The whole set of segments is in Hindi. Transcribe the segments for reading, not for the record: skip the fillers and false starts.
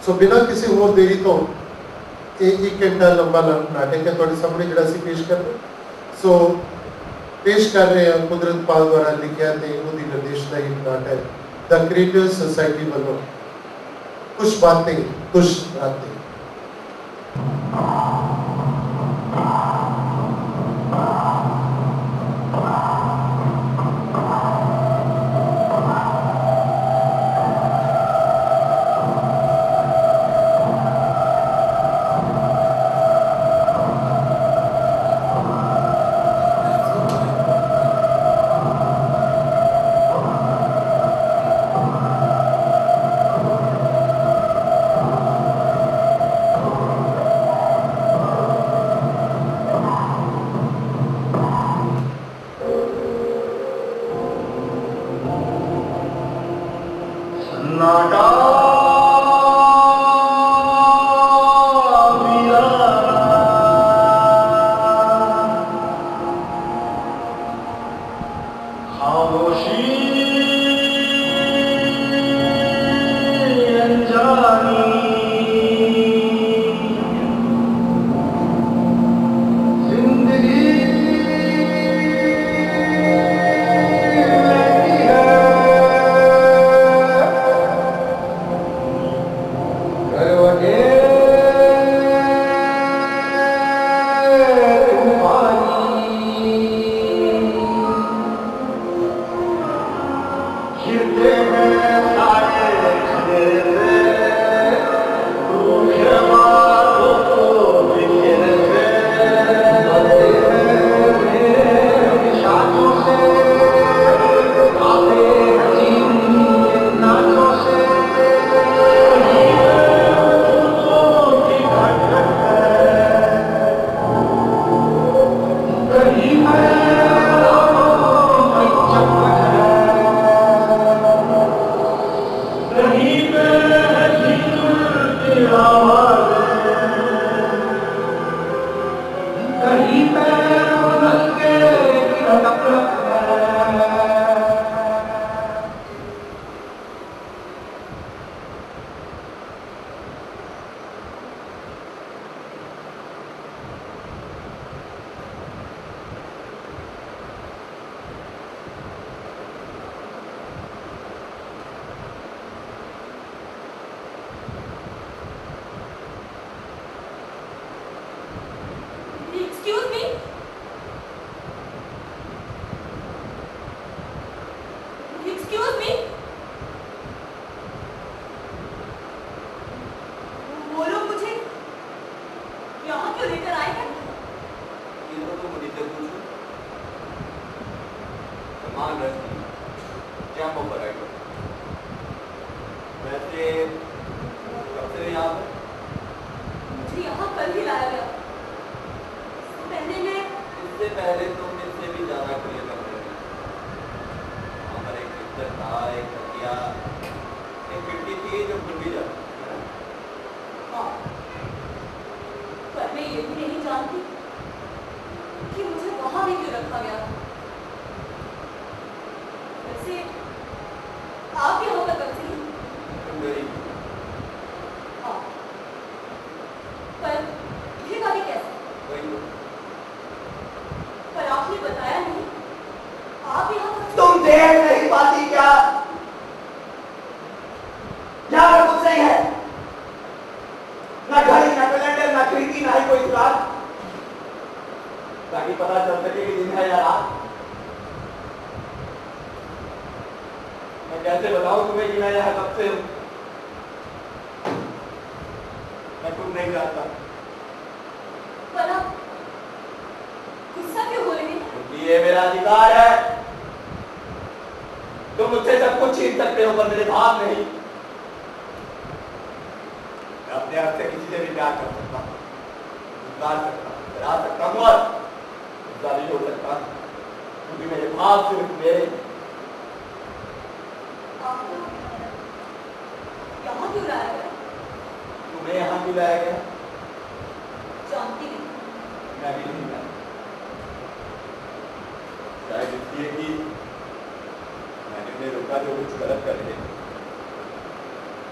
सो बिना किसी होर देरी तो एक घंटा लंबा नाटक है थोड़े सामने जरा सी पेश कर रहे सो पेश कर रहे हैं कुदरत पाल द्वारा लिखा ते उन्होंने निर्देश का एक नाटक द क्रिएटर्स सोसाइटी वालों कुछ बातें कुछ रातें।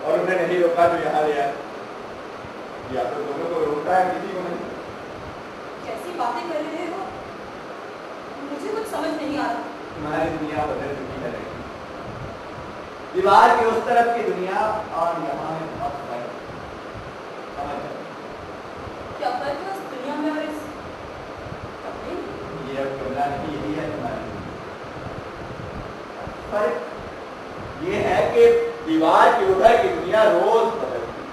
और उन्हें नहीं रोका जो यहाँ ले आए। या तो दोनों को रोकता है, किसी को नहीं। कैसी बातें कर रहे हो? मुझे कुछ समझ नहीं आ रहा। तुम्हारी दुनिया बदल चुकी है। दीवार के उस तरफ की दुनिया और यहाँ में बहुत फर्क समझ जाओ। क्या फर्क है उस दुनिया में और इस कमरे में? ये अब कमरा नहीं, यही है तुम्हारी फर्क। ये है कि दीवार के उधर की दुनिया रोज बदलती है,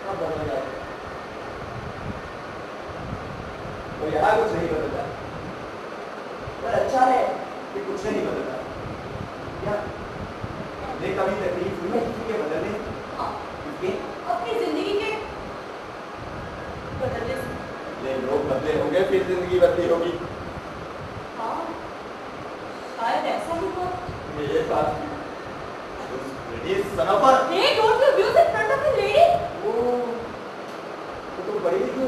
अब बदल जाती है। तो यहाँ कुछ नहीं बदलता, पर अच्छा है कि कुछ नहीं बदलता। क्या हमने कभी तकलीफ हुई है किसी के बदलने? हाँ, किसके? अपनी जिंदगी के बदलने से। ये लोग बदले होंगे, फिर जिंदगी बदली होगी। हाँ, शायद ऐसा ही हुआ। मेरे साथ सनफर। Hey, don't you abuse in front of a lady? वो तो तुम पढ़ी लिखी हो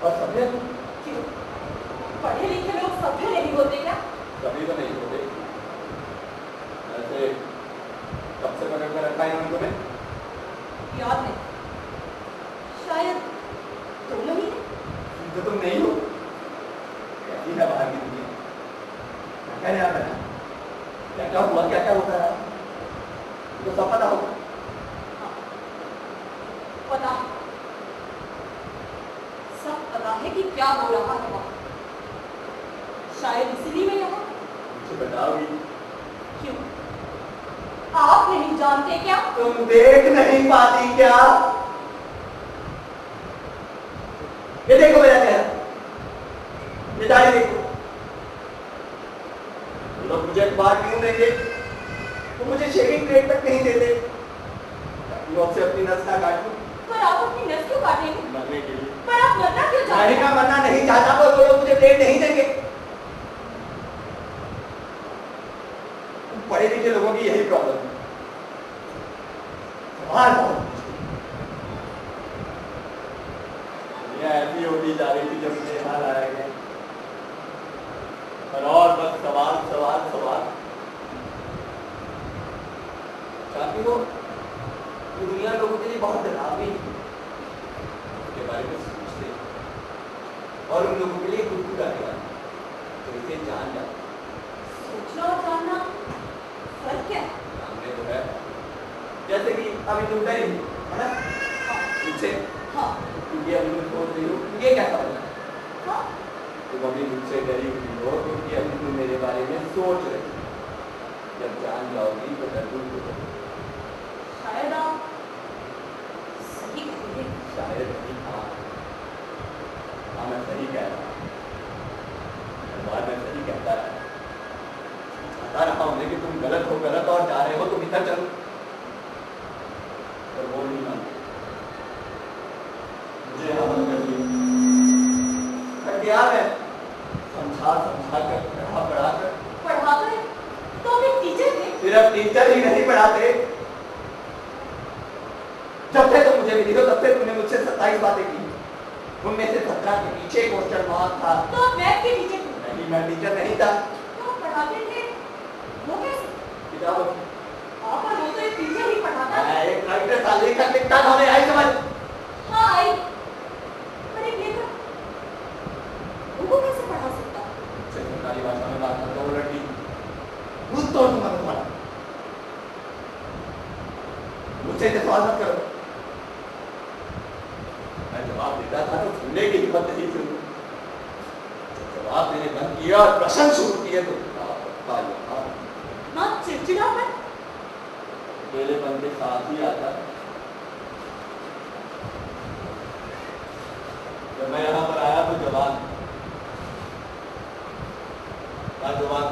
और सभ्य। क्यों? पढ़े लिखे लोग सभ्य नहीं होते क्या? कभी तो नहीं होते। ऐसे कब से पकड़ कर रखा है उन्होंने? याद नहीं। शायद 2 महीने। तो तुम नहीं हो। कैसी है बाहर की दुनिया? क्या याद है? क्या क्या हुआ, क्या क्या होता है, तो सब पता होगा। हाँ, पता है। सब पता है कि क्या हो रहा है वहाँ। शायद इसलिए मैं यहाँ। मुझे बताओगी? क्यों? आप नहीं जानते क्या? तुम देख नहीं पाती क्या? ये देखो मेरा चेहरा, ये दाढ़ी देखो। लोग मुझे अखबार क्यों देंगे? तो मुझे शेविंग क्रेड तक नहीं देते ताकि वो आपसे अपनी नस ना काटूं। पर आप अपनी नस क्यों काटेंगे? मरने के लिए। पर आप मरना क्यों चाहते दाढ़ी हैं? का मरना नहीं चाहता, पर वो लोग मुझे ब्लेड नहीं देंगे। पढ़े लिखे लोगों की यही प्रॉब्लम है। सवाल बहुत दुनिया ऐसी होती जा रही थी जब मुझे यहाँ लाया गया, और बस सवाल सवाल सवाल। चाहती हो ये दुनिया लोगों के लिए बहुत डरावनी है, उसके बारे में सोचते और उन लोगों के लिए खुद को डरने वाले, तो इसे जान जाओ। सोचना और जानना फर्क क्या है? सामने तो है, जैसे कि अभी तुम डरी है ना मुझसे। हाँ, क्योंकि अभी तुम सोच रही हो ये क्या समझना है। हाँ, तुम अभी मुझसे डरी हुई हो क्योंकि अभी तुम मेरे बारे में सोच रही हो। जब जान जाओगी तो डर दूर हो। शायद आप सही कहेंगे। शायद नहीं, हाँ हाँ मैं सही कह रहा हूँ। बाद में सही कहता है, बता रहा हूँ कि तुम गलत हो, गलत और जा रहे हो, तुम इधर चलो, पर वो नहीं मानते। मुझे यहाँ बंद कर दिया, थक गया मैं समझा समझा कर, पढ़ा कर। पढ़ाकर तो आप एक टीचर थे। सिर्फ टीचर ही नहीं पढ़ाते। जब से तुम मुझे मिली हो तब से तुमने मुझसे 27 बातें की, उनमें से 17 के पीछे क्वेश्चन मार्क था। तो आप मैथ के टीचर थे। नहीं, मैं टीचर नहीं था। तो आप पढ़ाते थे, वो कैसे? किताबों आप और वो तो एक टीचर ही पढ़ाता है। एक राइटर था, लेखक लिखता था, आई समझ। हाँ आई, पर एक लेखक वो कैसे पढ़ा सकता? सरकारी भाषा में बात करता हूँ लड़की, खुद तो तुम्हारा मुझसे सवाल मत करो। मैं जवाब देता था तो सुनने की हिम्मत नहीं थी। जवाब देने बंद किया और प्रश्न शुरू किए तो ना चिड़चिड़ापन अकेलेपन के साथ ही आता है। जब मैं यहाँ पर आया तो जवान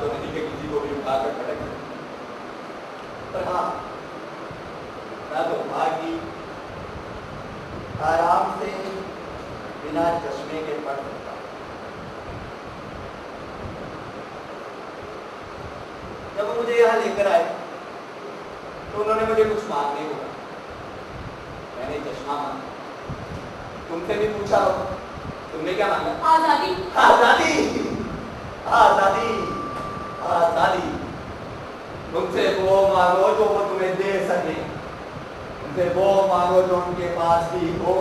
तो नहीं कि किसी को भी उठाकर पटक दे, पर हाँ मैं तो भागी आराम से बिना चश्मे के पढ़ सकता। जब वो मुझे यहाँ लेकर आए तो उन्होंने मुझे कुछ मांगने को कहा, मैंने चश्मा मांगा। तुमसे भी पूछा होगा, तुमने क्या मांगा? आजादी। आजादी, आजादी, आजादी। उनसे वो मांगो जो वो तुम्हें दे सके, उनसे वो मांगो जो उनके पास ही हो।